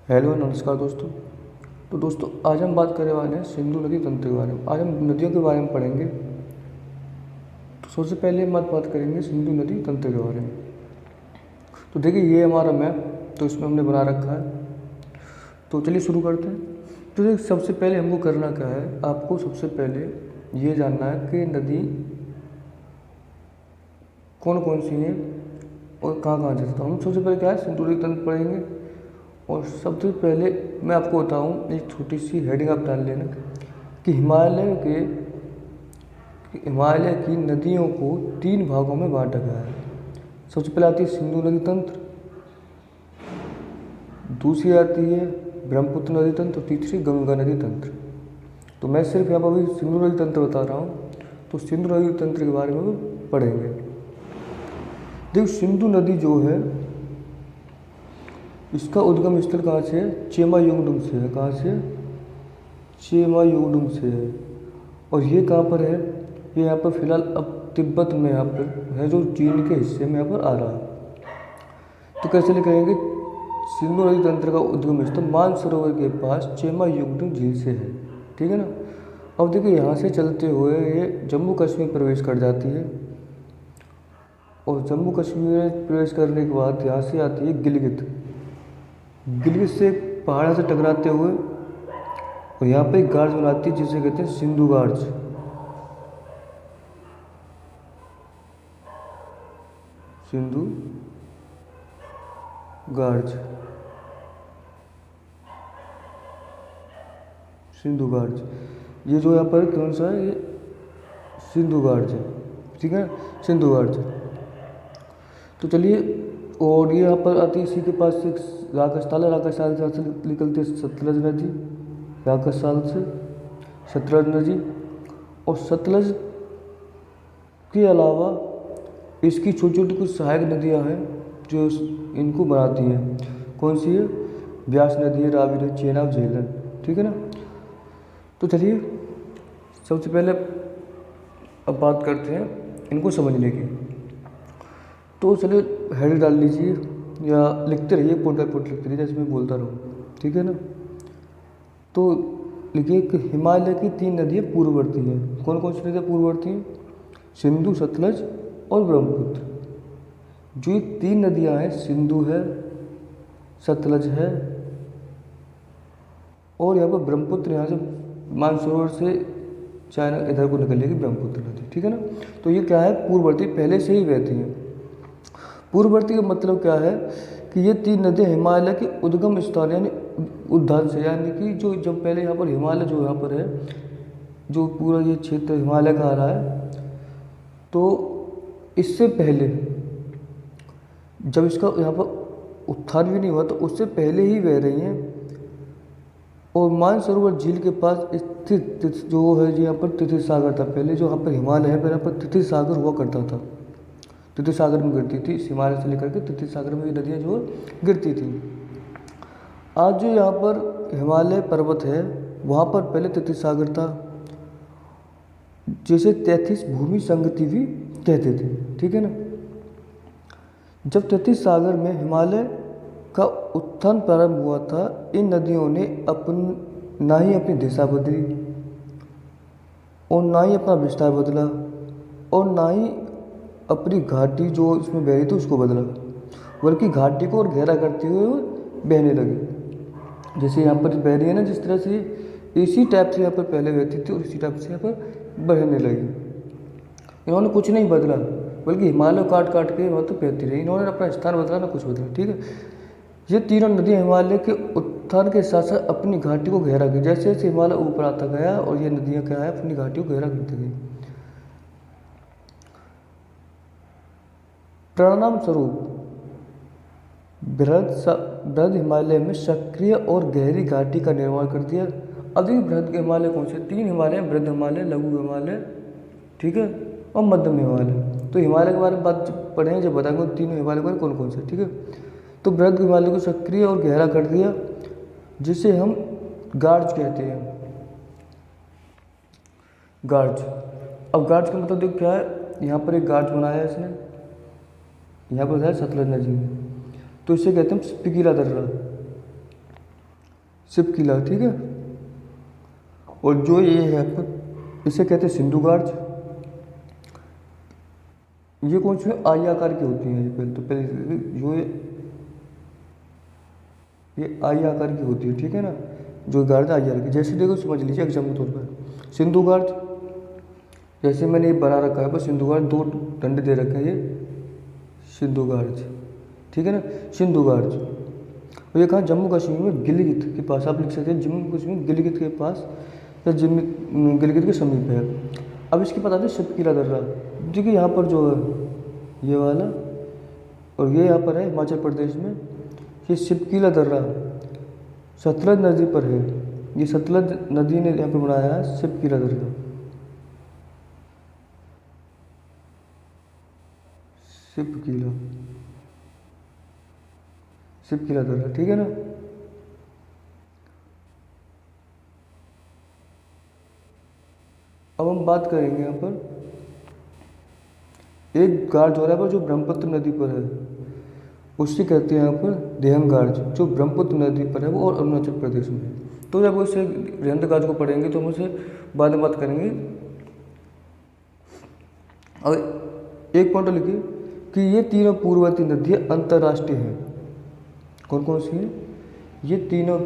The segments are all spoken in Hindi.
हेलो नमस्कार दोस्तों। तो दोस्तों आज हम बात करने वाले हैं सिंधु नदी तंत्र के बारे में। आज हम नदियों के बारे में पढ़ेंगे। तो सबसे पहले हम बात करेंगे सिंधु नदी तंत्र के बारे में। तो देखिए ये हमारा मैप, तो इसमें हमने बना रखा है। तो चलिए शुरू करते हैं। तो देखिए सबसे पहले हमको करना क्या है, आपको सबसे पहले ये जानना है कि नदी कौन कौन सी है और कहाँ कहाँ से। तो हम सबसे पहले क्या है, सिंधु नदी तंत्र पढ़ेंगे। और सबसे पहले मैं आपको बताऊं, एक छोटी सी हेडिंग आप डाल लेना कि हिमालय की नदियों को 3 भागों में बांटा गया है। सबसे पहले आती है सिंधु नदी तंत्र, दूसरी आती है ब्रह्मपुत्र नदी तंत्र और तीसरी गंगा नदी तंत्र। तो मैं सिर्फ यहाँ पर अभी सिंधु नदी तंत्र बता रहा हूँ। तो सिंधु नदी तंत्र के बारे में पढ़ेंगे। देखो सिंधु नदी जो है, इसका उद्गम स्थल कहाँ से है, चेमायुंगडुंग से है। कहाँ से, चेमायुंगडुंग से है। और ये कहाँ पर है, ये यहाँ पर फिलहाल अब तिब्बत में यहाँ पर है, जो चीन के हिस्से में यहाँ पर आ रहा है। तो कैसे लिखेंगे, सिंधु नदी तंत्र का उद्गम स्थल मानसरोवर के पास चेमायुंगडुंग झील से है। ठीक है ना। अब देखिए यहाँ से चलते हुए ये जम्मू कश्मीर प्रवेश कर जाती है। और जम्मू कश्मीर में प्रवेश करने के बाद यहाँ से आती है गिलगित। गिलगित से पहाड़ से टकराते हुए और यहाँ पे एक गार्ज बनाती है जिसे कहते हैं सिंधु गार्ज। सिंधु गार्ज, सिंधु गार्ज। ये जो यहाँ पर कौन सा है, ये सिंधु गार्ज है। ठीक है, सिंधु गार्ज। तो चलिए, और ये यहाँ पर आती है, इसी के पास एक राकस्थाल है। राकस्थाल से निकलती है सतलज नदी, राकस्थाल से सतलज नदी। और सतलज के अलावा इसकी छोटी छोटी कुछ सहायक नदियाँ हैं जो इनको बनाती हैं। कौन सी है, ब्यास नदी है, रावी नदी, चेनाब, झेलम। ठीक है ना। तो चलिए सबसे पहले अब बात करते हैं इनको समझने की। तो चलिए हेड डाल लीजिए या लिखते रहिए, पॉइंट बाय पॉइंट लिखते रहिए जैसे मैं बोलता रहूँ। ठीक है ना। तो लिखिए कि हिमालय की 3 नदियाँ पूर्ववर्ती हैं। कौन कौन सी नदियाँ पूर्ववर्ती हैं, सिंधु, सतलज और ब्रह्मपुत्र। जो ये 3 नदियाँ हैं, सिंधु है, सतलज है और यहाँ पर ब्रह्मपुत्र, यहाँ से मानसरोवर से चाइना इधर को निकलेगी ब्रह्मपुत्र नदी। ठीक है ना। तो ये क्या है, पूर्ववर्ती, पहले से ही बहती हैं। पूर्ववर्ती का मतलब क्या है कि ये 3 नदियाँ हिमालय के उद्गम स्थान यानी उद्धार से, यानी कि जो जब पहले यहाँ पर हिमालय जो यहाँ पर है, जो पूरा ये क्षेत्र हिमालय का आ रहा है, तो इससे पहले जब इसका यहाँ पर उत्थान भी नहीं हुआ तो उससे पहले ही बह रही हैं। और मानसरोवर झील के पास स्थित जो है, जो यहाँ पर तिथि सागर था पहले, जो यहाँ पर हिमालय है, यहाँ पर तिथि सागर हुआ करता था। तिथि सागर में गिरती थी, हिमालय से लेकर के तिथि सागर में ये नदियाँ जो गिरती थी। आज जो यहाँ पर हिमालय पर्वत है, वहाँ पर पहले तिथि सागर था, जिसे 33 भूमि संगति भी कहते थे। ठीक है ना। जब 33 सागर में हिमालय का उत्थान प्रारंभ हुआ था, इन नदियों ने ना ही अपनी दिशा बदली और ना ही अपना विस्तार बदला और ना ही अपनी घाटी जो इसमें बह रही थी उसको बदला, बल्कि घाटी को और गहरा करते हुए बहने लगी। जैसे यहाँ पर बह रही है ना, जिस तरह से इसी टाइप से यहाँ पर पहले बहती थी और इसी टाइप से यहाँ पर बहने लगी। इन्होंने कुछ नहीं बदला, बल्कि हिमालय काट काट के वहाँ तो बहती रही। इन्होंने अपना स्थान बदला ना कुछ बदला। ठीक है। ये तीनों नदियाँ हिमालय के उत्थान के साथ साथ अपनी घाटी को गहरा की। जैसे जैसे हिमालय ऊपर आता गया और ये नदियाँ क्या है, अपनी घाटी को गहरा करती गई। परिणाम स्वरूप बृहद हिमालय में सक्रिय और गहरी घाटी का निर्माण कर दिया। अधिक बृहद हिमालय कौन से, 3 हिमालय, बृहद हिमालय, लघु हिमालय, ठीक है, और मध्यम हिमालय। तो हिमालय के बारे में बात पढ़ेंगे जब बताएंगे तीनों हिमालय के कौन कौन से। ठीक है। तो बृहद हिमालय को सक्रिय और गहरा कर दिया, जिसे हम गार्ज कहते हैं। गार्ज। अब गार्ज का मतलब देखो क्या है, यहाँ पर एक गार्ज बनाया है इसने, यहाँ पर है सतलज नदी, तो इसे कहते हैं पिकीला दर्रा। शिव किला, ठीक है। और जो ये है इसे कहते हैं सिंधु गार्ज। ये कौन सी आई आकार की होती है, पहले जो ये आई आकार की होती है, ठीक है ना। जो गार्ज आई आकार की, जैसे देखो समझ लीजिए एग्जाम के तौर पर सिंधु गार्ज, जैसे मैंने ये बना रखा है, बस सिंधु गार्ज 2 डंडे दे रखे हैं, ये सिंधु गार्ज, ठीक है ना, सिंधु गार्ज। और ये कहाँ, जम्मू कश्मीर में गिलगित के पास, आप लिख सकते हैं जम्मू कश्मीर गिलगित के पास या गिलगित के समीप है। अब इसकी बता दें शिव किला दर्रा, देखिए यहाँ पर जो है ये वाला, और ये यहाँ पर है हिमाचल प्रदेश में, ये शिव किला दर्रा सतलज नदी पर है। ये सतलज नदी ने यहाँ पर बनाया है शिव किला दर्रा, शिव किला, शिव किला दर्रा, ठीक है ना। अब हम बात करेंगे यहाँ पर एक गार्ज हो रहा है पर जो ब्रह्मपुत्र नदी पर है, उससे कहते हैं यहाँ पर देहंग गार्ज, जो ब्रह्मपुत्र नदी पर है वो, और अरुणाचल प्रदेश में है। तो जब उसे देहंग गार्ज को पढ़ेंगे तो हम उसे बाद में बात करेंगे। और एक पॉइंट लिखिए कि ये तीनों पूर्ववर्ती नदियाँ अंतर्राष्ट्रीय हैं। कौन कौन सी हैं? ये तीनों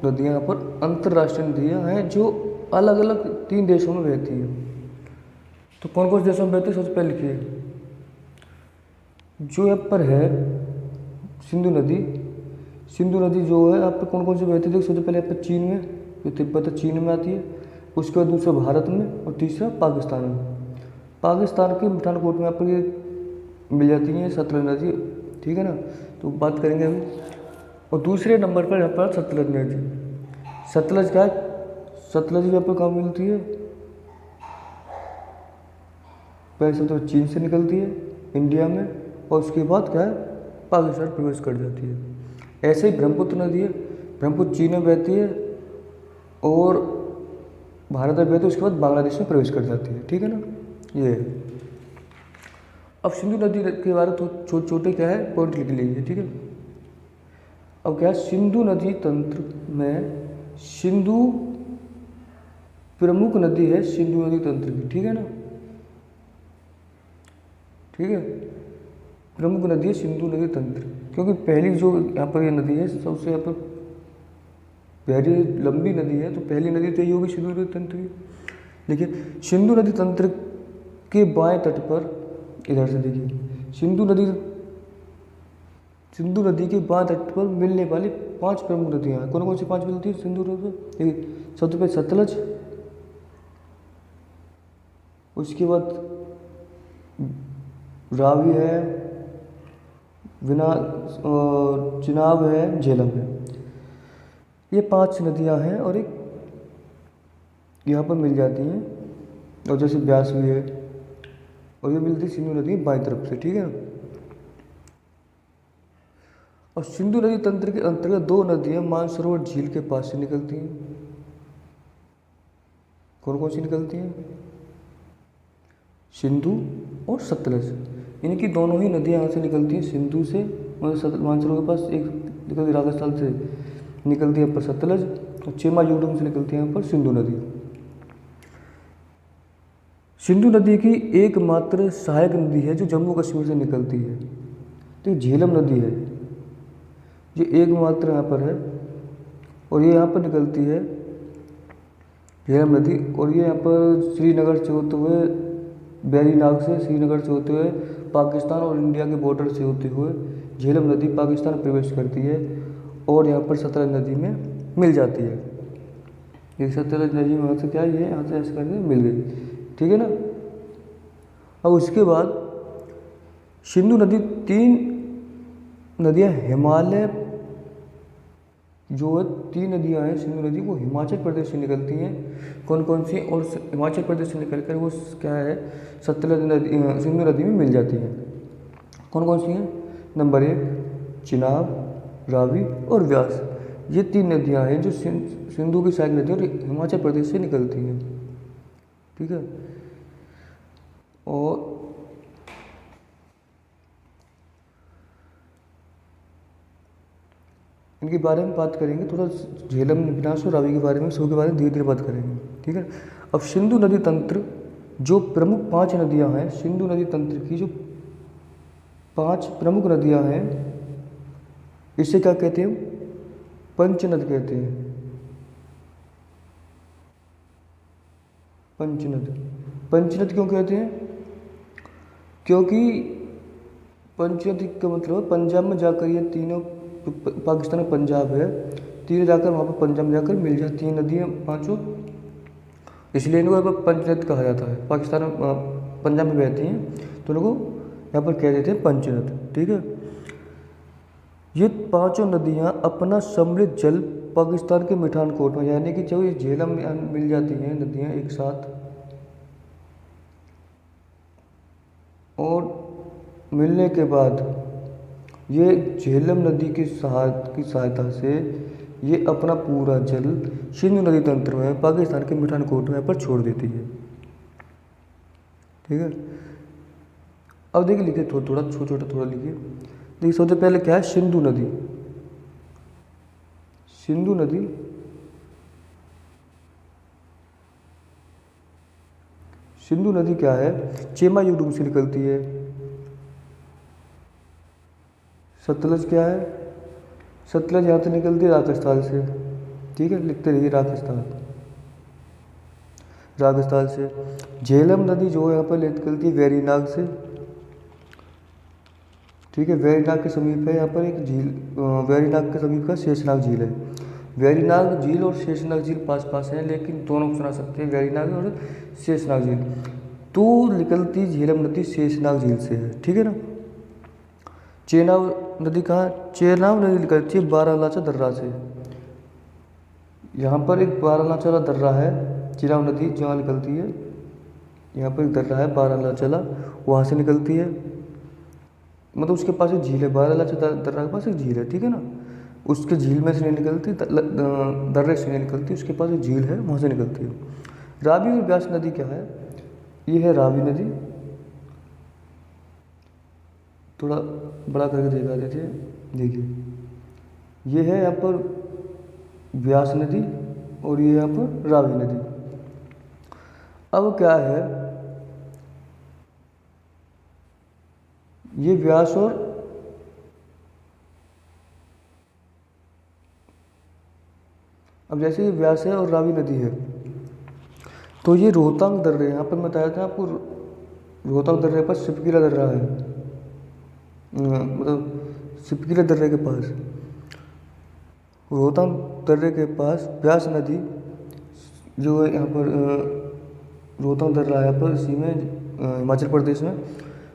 नदियाँ यहाँ पर अंतर्राष्ट्रीय नदियाँ हैं जो अलग अलग 3 देशों में बहती हैं। तो कौन कौन से देशों में बहती है, सबसे पहले लिखिए जो यहाँ पर है सिंधु नदी। सिंधु नदी जो है यहाँ पर कौन कौन सी बहती है, देखो सबसे पहले यहाँ पर चीन में, जो तिब्बत है चीन में आती है, उसके बाद दूसरा भारत में, और तीसरा पाकिस्तान में। पाकिस्तान के पठानकोट में यहाँ पर ये मिल जाती है सतलज नदी, ठीक है ना। तो बात करेंगे अभी। और दूसरे नंबर पर यहाँ पर सतलज नदी। सतलज क्या है, सतलज यहाँ पर कहाँ मिलती है, पहले तो चीन से निकलती है इंडिया में, और उसके बाद क्या है पाकिस्तान प्रवेश कर जाती है। ऐसे ही ब्रह्मपुत्र नदी है, ब्रह्मपुत्र चीन में बहती है और भारत में बहती है, उसके बाद बांग्लादेश में प्रवेश कर जाती है, ठीक है ना। ये है। अब सिंधु नदी के बारे में तो छोटे छोटे क्या है पॉइंट लिख लीजिए, ठीक है। अब क्या है, सिंधु नदी तंत्र में सिंधु प्रमुख नदी है सिंधु नदी तंत्र की, ठीक है ना, ठीक है। प्रमुख नदी है सिंधु नदी तंत्र, क्योंकि पहली जो यहाँ पर ये नदी है सबसे यहाँ पर पहली लंबी नदी है, तो पहली नदी तो ये होगी सिंधु नदी तंत्र की। देखिए सिंधु नदी तंत्र के बाएं तट पर, इधर से देखिए सिंधु नदी के बाएं तट पर मिलने वाली 5 प्रमुख नदियाँ हैं। कौन कौन सी 5 मिलती है सिंधु नदी पर? देखिए सबसे पहले सतलज, उसके बाद रावी है, चिनाब है, झेलम है। ये 5 नदियां हैं और एक यहाँ पर मिल जाती हैं, और जैसे ब्यास भी है, और ये मिलती है सिंधु नदी बाईं तरफ से, ठीक है ना। और सिंधु नदी तंत्र के अंतर्गत 2 नदियां मानसरोवर झील के पास से निकलती हैं। कौन कौन सी निकलती हैं? सिंधु और सतलज, इनकी दोनों ही नदियाँ यहाँ से निकलती हैं, सिंधु से मतलब मानसरोवर के पास एक निकलती है, राजस्थान से निकलती है पर सतलज, और चेमायुडम से निकलती है यहाँ पर सिंधु नदी। सिंधु नदी की एकमात्र सहायक नदी है जो जम्मू कश्मीर से निकलती है, तो झेलम नदी है, ये एकमात्र यहाँ पर है, और ये यहाँ पर निकलती है झेलम नदी, और ये यहाँ पर श्रीनगर से होते हुए, बैरीनाग से श्रीनगर से होते हुए पाकिस्तान और इंडिया के बॉर्डर से होते हुए झेलम नदी पाकिस्तान प्रवेश करती है, और यहाँ पर सतलज नदी में मिल जाती है। ये सतलज नदी में यहाँ से क्या है, ये यहाँ से ऐसे करके मिल गई, ठीक है ना। अब उसके बाद सिंधु नदी 3 नदियाँ हिमालय, जो 3 नदियाँ हैं सिंधु नदी, वो हिमाचल प्रदेश से निकलती हैं। कौन कौन सी? और हिमाचल प्रदेश से निकलकर वो क्या है सतलज नदी सिंधु नदी में मिल जाती हैं। कौन कौन सी हैं? नंबर 1 चिनाब, रावी और व्यास। ये 3 नदियाँ हैं जो सिंधु की सहायक नदी और हिमाचल प्रदेश से निकलती हैं, ठीक है। और इनके बारे में बात करेंगे, थोड़ा झेलम, विनाश और रावी के बारे में, सो के बारे में धीरे धीरे बात करेंगे, ठीक है। अब सिंधु नदी तंत्र जो प्रमुख 5 नदियां हैं, सिंधु नदी तंत्र की जो 5 प्रमुख नदियां हैं, इसे क्या कहते हैं? पंचनद कहते हैं। पंचनद, पंचनद क्यों कहते हैं? क्योंकि पंचनद का मतलब पंजाब में जाकर ये तीनों, पाकिस्तान में पंजाब है, तीनों जाकर वहाँ पर पंजाब में जाकर मिल जाती हैं नदियाँ पांचों, इसलिए इनको पंचनद कहा जाता है। पाकिस्तान में पंजाब में बहती हैं तो इनको यहाँ पर कह देते हैं पंचनद, ठीक है। ये पांचों नदियाँ अपना सम्मिलित जल पाकिस्तान के मिठानकोट में, यानी कि जब ये झेलम में मिल जाती हैं नदियाँ एक साथ, और मिलने के बाद ये झेलम नदी की सहायता से ये अपना पूरा जल सिंधु नदी तंत्र में पाकिस्तान के मिठानकोट में पर छोड़ देती है, ठीक है। अब देखिए, लिखिए थोड़ा छोटा थोड़ा लिखिए। देखिए सबसे पहले क्या है? सिंधु नदी। सिंधु नदी सिंधु नदी क्या है? चेमायुडुंग से निकलती है। सतलज क्या है? सतलज यहाँ से निकलती है राजस्थान से, ठीक है, लिखते रहिए राजस्थान, राजस्थान से। झेलम नदी जो यहाँ पर निकलती है वेरीनाग से, ठीक है, वेरीनाग के समीप है यहाँ पर एक झील, वेरीनाग के समीप का शेषनाग झील है। वेरीनाग झील और शेषनाग झील पास पास हैं, लेकिन दोनों सुना सकते हैं, वेरीनाग और शेषनाग झील। तो निकलती झेलम नदी शेषनाग झील से है, ठीक है ना। चेनाब नदी कहाँ? चेनाब नदी निकलती है बारालाचा दर्रा से। यहाँ पर एक बारालाचा दर्रा है, चेनाब नदी जहाँ निकलती है, यहाँ पर एक दर्रा है बारालाचा, वहाँ से निकलती है, मतलब उसके पास एक झील है, बारालाचा दर्रा के पास एक झील है, ठीक है ना। उसके झील में से नहीं निकलती, दर्रे से नहीं निकलती, उसके पास एक झील है, वहाँ से निकलती है। रावी और ब्यास नदी क्या है? ये है रावी नदी, थोड़ा बड़ा करके दिखा देते हैं, देखिए ये है यहाँ पर ब्यास नदी और ये यहाँ पर रावी नदी। अब क्या है, ये व्यास और अब जैसे ये व्यास है और रावी नदी है, तो ये रोहतांग दर्रे, यहाँ पर बताया था आपको, रोहतांग दर्रे पर सिपकीला दर्रा है, मतलब सिपकीला दर्रे के पास, रोहतांग दर्रे के पास व्यास नदी जो है यहाँ पर, रोहतांग दर्रा है यहाँ पर, इसी में हिमाचल प्रदेश में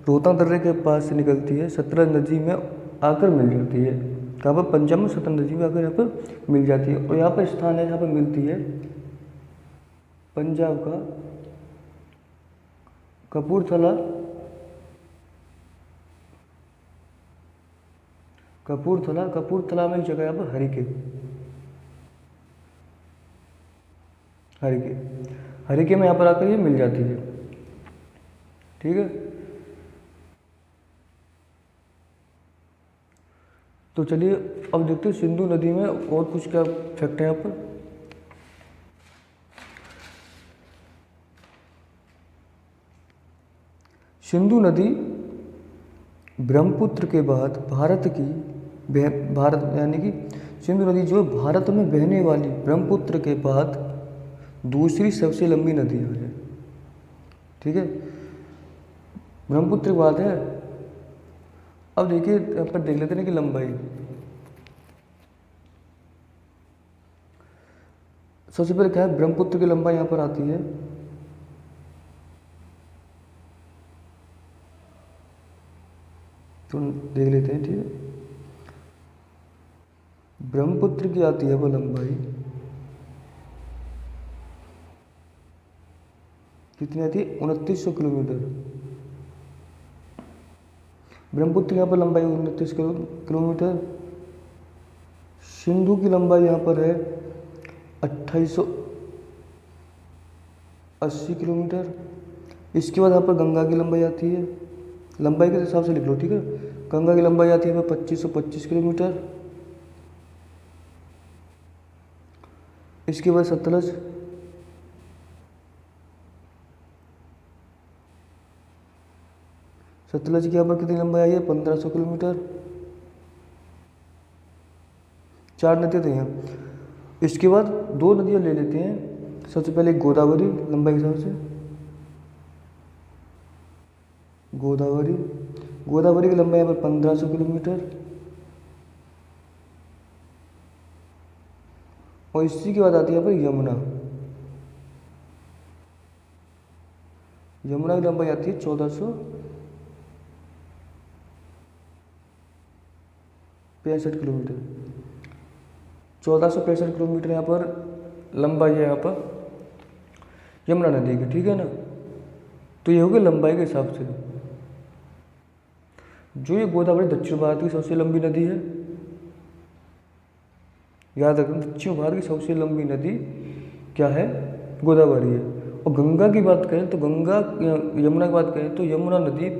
रोहतांग दर्रे के पास से निकलती है, सतलज नदी में आकर मिल जाती है। कहाँ पर? पंजाब में सतलज नदी में आकर यहाँ पर मिल जाती है। और यहाँ पर स्थान है जहाँ पर मिलती है, पंजाब का कपूरथला, कपूरथला में एक जगह यहाँ पर हरिके में यहाँ पर आकर ये मिल जाती है, ठीक है। तो चलिए अब देखते हैं सिंधु नदी में और कुछ क्या फैक्ट है यहाँ पर। सिंधु नदी ब्रह्मपुत्र के बाद भारत यानी कि सिंधु नदी जो भारत में बहने वाली ब्रह्मपुत्र के बाद दूसरी सबसे लंबी नदी है, ठीक है, ब्रह्मपुत्र के बाद है। अब देखिए यहाँ पर देख लेते हैं कि लंबाई, सबसे पहले क्या है, ब्रह्मपुत्र की लंबाई यहाँ पर आती है, तो देख लेते हैं, ठीक है। ब्रह्मपुत्र की आती है वो लंबाई कितनी आती है? 2900 किलोमीटर। ब्रह्मपुत्र यहाँ पर लंबाई 29 किलोमीटर। सिंधु की लंबाई यहाँ पर है 2880 किलोमीटर। इसके बाद यहाँ पर गंगा की लंबाई आती है, लंबाई के हिसाब से लिख लो, ठीक है। गंगा की लंबाई आती है 2525 किलोमीटर। इसके बाद सतलज, सतलज की यहाँ पर कितनी लंबाई आई है 1500 किलोमीटर। 4 नदियाँ तो हैं। इसके बाद 2 नदियाँ ले लेते हैं। सबसे पहले गोदावरी लंबाई के हिसाब से, गोदावरी, गोदावरी की लंबाई यहाँ पर 1500 किलोमीटर। और इसी के बाद आती है यहाँ पर यमुना, यमुना की लंबाई आती है 1465 किलोमीटर। 1465 किलोमीटर यहाँ पर लंबाई है यहाँ पर यमुना नदी की, ठीक है ना। तो ये हो गया लंबाई के हिसाब से। जो ये गोदावरी दक्षिण भारत की सबसे लंबी नदी है, याद रखना, दक्षिण भारत की सबसे लंबी नदी क्या है, गोदावरी है। और गंगा की बात करें तो गंगा, यमुना की बात करें तो यमुना नदी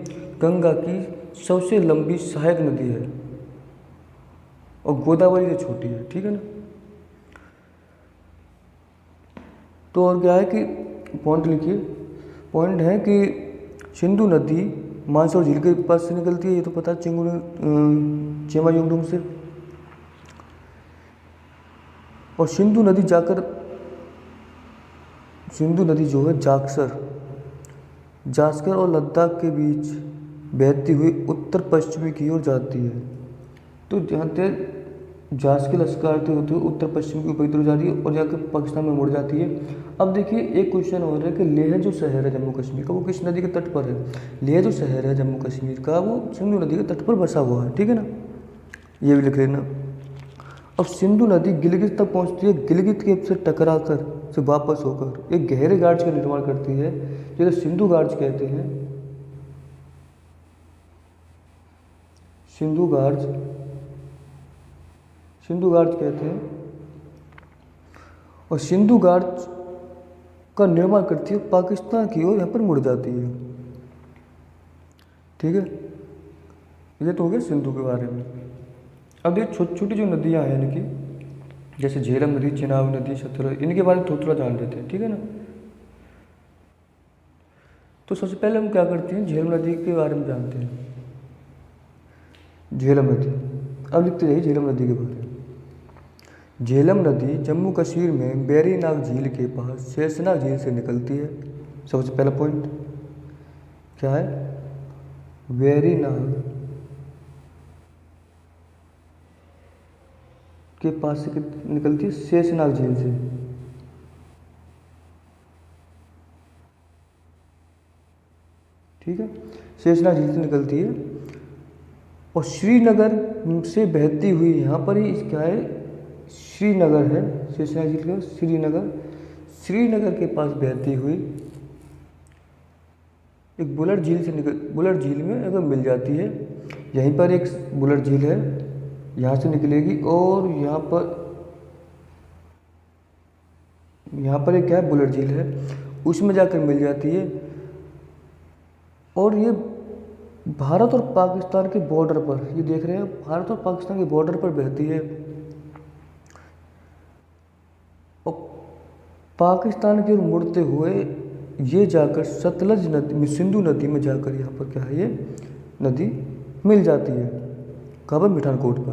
गंगा की सबसे लंबी सहायक नदी है और गोदावरी से छोटी है, ठीक है ना। तो और क्या है कि पॉइंट लिखिए, पॉइंट है कि सिंधु नदी मानसरोवर झील के पास से निकलती है, ये तो पता है, चेमायुंगडुंग से। और सिंधु नदी जाकर, सिंधु नदी जो है जास्कर और लद्दाख के बीच बहती हुई उत्तर पश्चिमी की ओर जाती है। तो जहाँ तक जास्कर लश्करते होते हुए उत्तर पश्चिम की ऊपर जाती है और जाकर पाकिस्तान में मुड़ जाती है। अब देखिए एक क्वेश्चन हो रहा है कि लेह जो शहर है जम्मू कश्मीर का, वो किस नदी के तट पर है। लेह जो शहर है जम्मू कश्मीर का, वो सिंधु नदी के तट पर बसा हुआ है, ठीक है ना, ये भी लिख लेना। अब सिंधु नदी गिलगित तक पहुंचती है, गिलगित के से टकराकर से वापस होकर एक गहरे गार्ज का निर्माण करती है, जिसे सिंधु गार्ज कहते हैं। सिंधु गार्ज, सिंधु गार्ज कहते हैं। और सिंधु गार्ज का निर्माण करती है, पाकिस्तान की ओर यहाँ पर मुड़ जाती है, ठीक है। ये तो हो गया सिंधु के बारे में। अब ये छोटी छोटी जो नदियाँ हैं इनकी, जैसे झेलम नदी, चेनाब नदी, सतलज, इनके बारे में थोड़ा जान लेते हैं, ठीक है ना। तो सबसे पहले हम क्या करते हैं, झेलम नदी के बारे में जानते हैं। झेलम नदी, अब लिखते जाइए झेलम नदी के बारे में। झेलम नदी जम्मू कश्मीर में वेरीनाग झील के पास शेषनाग झील से निकलती है। सबसे पहला पॉइंट क्या है, वेरीनाग के पास से निकलती है, शेषनाग झील से, ठीक है, शेषनाग झील से निकलती है। और श्रीनगर से बहती हुई यहाँ पर ही क्या है, श्रीनगर है, शेषनाग झील का श्रीनगर, श्रीनगर के पास बहती हुई एक बुलर झील से बुलर झील में अगर मिल जाती है। यहीं पर एक बुलर झील है, यहाँ से निकलेगी और यहाँ पर एक क्या है, बुलर झील है, उसमें जाकर मिल जाती है। और ये भारत और पाकिस्तान के बॉर्डर पर, ये देख रहे हैं, भारत और पाकिस्तान के बॉर्डर पर बहती है। और पाकिस्तान की ओर मुड़ते हुए ये जाकर सतलज नदी, सिंधु नदी में जाकर यहाँ पर क्या है, ये नदी मिल जाती है, कहाँ पर, मिठानकोट पर।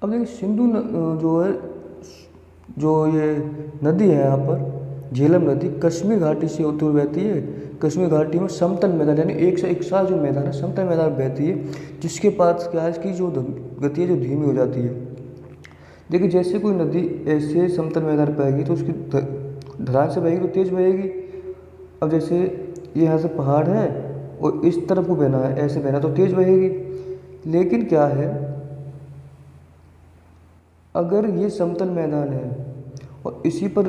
अब देखिए सिंधु जो है, जो ये नदी है यहाँ पर झेलम नदी, कश्मीर घाटी से होते हुए बहती है। कश्मीर घाटी में समतल मैदान, यानी एक से एक सा जो मैदान है, समतल मैदान बहती है, जिसके पास क्या है, इसकी जो गति है जो धीमी हो जाती है। देखिए जैसे कोई नदी ऐसे समतल मैदान पर आएगी तो उसकी ढलान से बहेगी तो तेज बहेगी। अब जैसे ये यहाँ से पहाड़ है और इस तरफ को बहना है, ऐसे बहना तो तेज बहेगी। लेकिन क्या है, अगर ये समतल मैदान है और इसी पर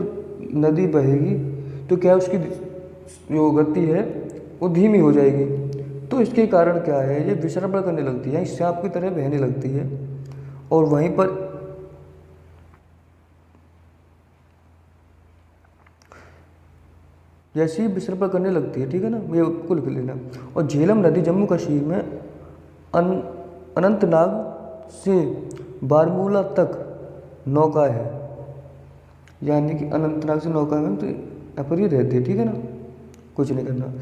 नदी बहेगी तो क्या है, उसकी जो गति है वो धीमी हो जाएगी। तो इसके कारण क्या है, ये विसर्पण करने लगती है, सांप की तरह बहने लगती है। और वहीं पर जैसे ही विसर्पण करने लगती है, ठीक है ना, ये आपको लिख लेना। और झेलम नदी जम्मू कश्मीर में अनंतनाग से बारमूला तक नौका है, यानी कि अनंतनाग से नौका में तो यहाँ पर ही रहती है, ठीक है ना, कुछ नहीं करना।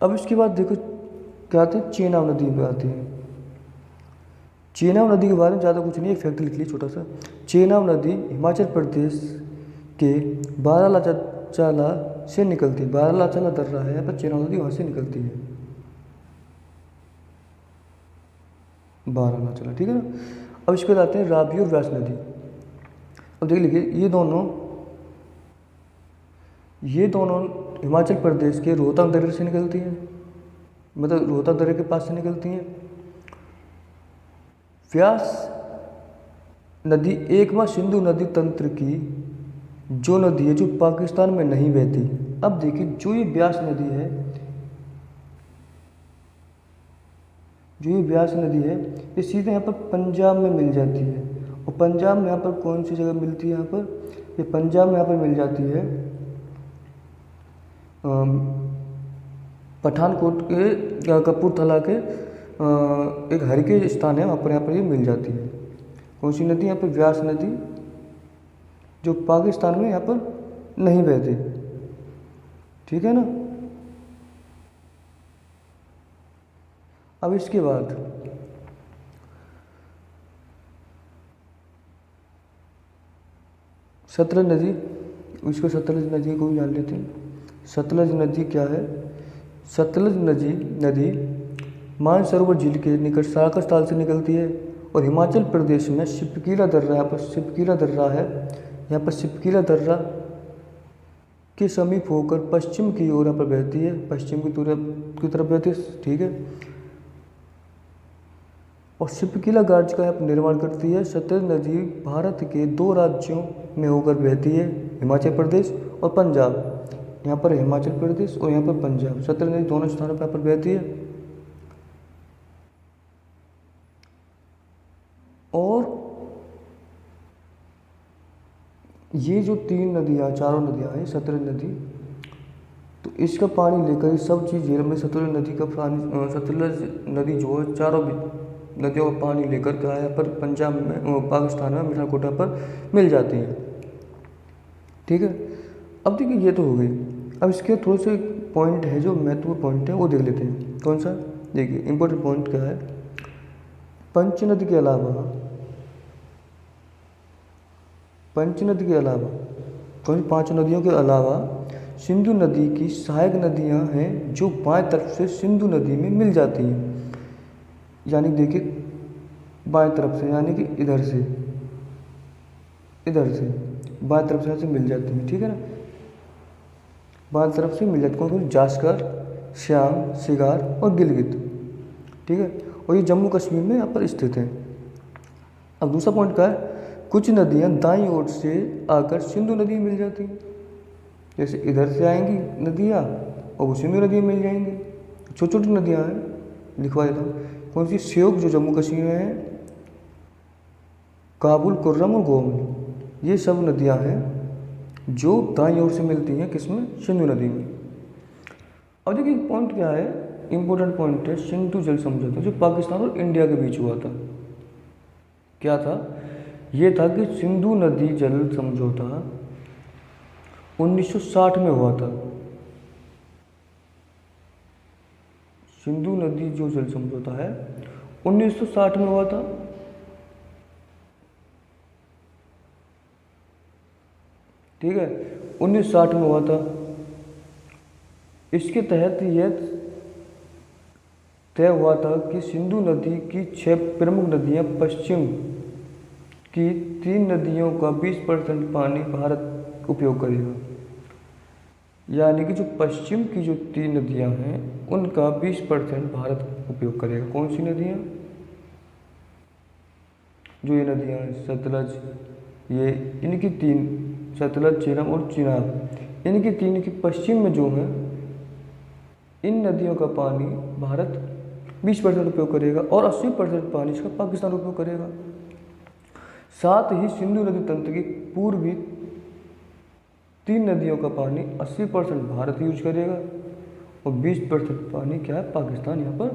अब इसके बाद देखो क्या आते हैं, चेनाब नदी में आती है। चेनाब नदी के बारे में ज़्यादा कुछ नहीं, एक फैक्ट लिख लिया छोटा सा। चेनाब नदी हिमाचल प्रदेश के बारालाचाला से निकलती है, बारालाचाला दर्रा है यहाँ पर, चेनाब नदी वहाँ से निकलती है, बारालाचाला, ठीक है ना। अब इसके बाद आते हैं रावी और व्यास नदी। अब देख लीजिए ये दोनों हिमाचल प्रदेश के रोहतक दर्रे से निकलती हैं, मतलब रोहतक दर्रे के पास से निकलती हैं। व्यास नदी एकमात्र सिंधु नदी तंत्र की जो नदी है जो पाकिस्तान में नहीं बहती। अब देखिए जो ये व्यास नदी है, ये सीधे यहाँ पर पंजाब में मिल जाती है। और पंजाब में यहाँ पर कौन सी जगह मिलती है, यहाँ पर ये पंजाब में यहाँ पर मिल जाती है पठानकोट के कपूरथला के एक हरिके स्थान है, वहाँ पर ये मिल जाती है। कौन सी नदी, यहाँ पर व्यास नदी, जो पाकिस्तान में यहाँ पर नहीं बहती, ठीक है ना। अब इसके बाद सतलज नदी, इसको सतलज नदी को भी जान लेते हैं। सतलज नदी क्या है, सतलज नदी मानसरोवर झील के निकट साकस ताल से निकलती है और हिमाचल प्रदेश में सिपकीला दर्रा, यहाँ पर सिपकीला दर्रा है, यहाँ पर सिपकीला दर्रा के समीप होकर पश्चिम की ओर यहाँ पर बहती है, पश्चिम की तरफ बहती है, ठीक है। और सिपकीला गार्ज का यहाँ पर निर्माण करती है। सतलज नदी भारत के 2 राज्यों में होकर बहती है, हिमाचल प्रदेश और पंजाब। यहाँ पर हिमाचल प्रदेश और यहाँ पर पंजाब, सतलज नदी दोनों स्थानों पर यहाँ पर बहती है। और ये जो 3 नदियाँ, चारों नदियाँ हैं, सतलज नदी, तो इसका पानी लेकर ये सब चीज़ झील में सतलज नदी का पानी, सतलज नदी जो है चारों नदियों का पानी लेकर क्या है पर पंजाब में, पाकिस्तान में मिठाकोटा पर मिल जाती है, ठीक है। अब देखिए ये तो हो गई। अब इसके थोड़े से पॉइंट है जो महत्वपूर्ण पॉइंट है वो देख लेते हैं। कौन सा, देखिए इंपॉर्टेंट पॉइंट क्या है, पंचनद के अलावा कौन 5 नदियों के अलावा सिंधु नदी की सहायक नदियां हैं जो बाएं तरफ से सिंधु नदी में मिल जाती हैं, यानी देखिए बाएं तरफ से, यानी कि इधर से बाएं तरफ से यहाँ से मिल जाती हैं, ठीक है ना, बाएं तरफ से मिल जाती है। जास्कर, श्याम, सिगार और गिलगित, ठीक है। और ये जम्मू कश्मीर में यहाँ पर स्थित है। अब दूसरा पॉइंट क्या है, कुछ नदियाँ दाईं ओर से आकर सिंधु नदी में मिल जाती हैं, जैसे इधर से आएंगी नदियाँ और वो सिंधु नदी में मिल जाएंगी। छोटी छोटी नदियाँ हैं, लिखवा देता हूँ। कौन सी, श्योक जो जम्मू कश्मीर में है, काबुल, कुर्रम और गोम, ये सब नदियाँ हैं जो दाईं ओर से मिलती हैं, किसमें, सिंधु नदी में। अब देखिए पॉइंट क्या है, इंपॉर्टेंट पॉइंट है, सिंधु जल समझौता जो पाकिस्तान और इंडिया के बीच हुआ था। क्या था, ये था कि सिंधु नदी जल समझौता 1960 में हुआ था। सिंधु नदी जो जल समझौता है 1960 में हुआ था, ठीक है, 1960 में हुआ था। इसके तहत यह तय हुआ था कि सिंधु नदी की 6 प्रमुख नदियां, पश्चिम की 3 नदियों का 20% पानी भारत उपयोग करेगा, यानी कि जो पश्चिम की जो 3 नदियां हैं उनका 20% भारत उपयोग करेगा। कौन सी नदियां, जो ये नदियां हैं, सतलज, ये इनकी 3, सतलज, झेलम और चिनाब, इनकी 3 की पश्चिम में जो है इन नदियों का पानी भारत 20% उपयोग करेगा और 80% पानी इसका पाकिस्तान उपयोग करेगा। साथ ही सिंधु नदी तंत्र की पूर्वी 3 नदियों का पानी 80% भारत यूज करेगा और 20% पानी क्या है, पाकिस्तान यहाँ पर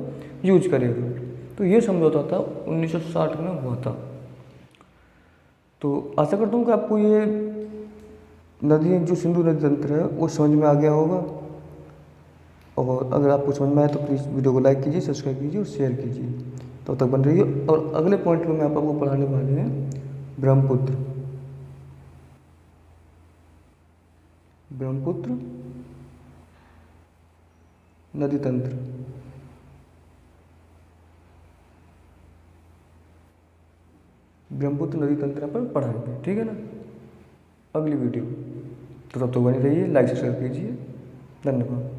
यूज करेगा। तो ये समझौता था 1960 में हुआ था। तो आशा करता हूँ कि आपको ये नदी जो सिंधु नदी तंत्र है वो समझ में आ गया होगा। और अगर आपको समझ में आए तो प्लीज़ वीडियो को लाइक कीजिए, सब्सक्राइब कीजिए और शेयर कीजिए। तब तक बन रहिए। और अगले पॉइंट में आप आपको पढ़ाने वाले हैं ब्रह्मपुत्र। ब्रह्मपुत्र नदी तंत्र। ब्रह्मपुत्र नदी तंत्र पर पढ़ाएंगे, ठीक है ना, अगली वीडियो। तो तब तक बने रहिए, लाइक सब्सक्राइब कीजिए। धन्यवाद।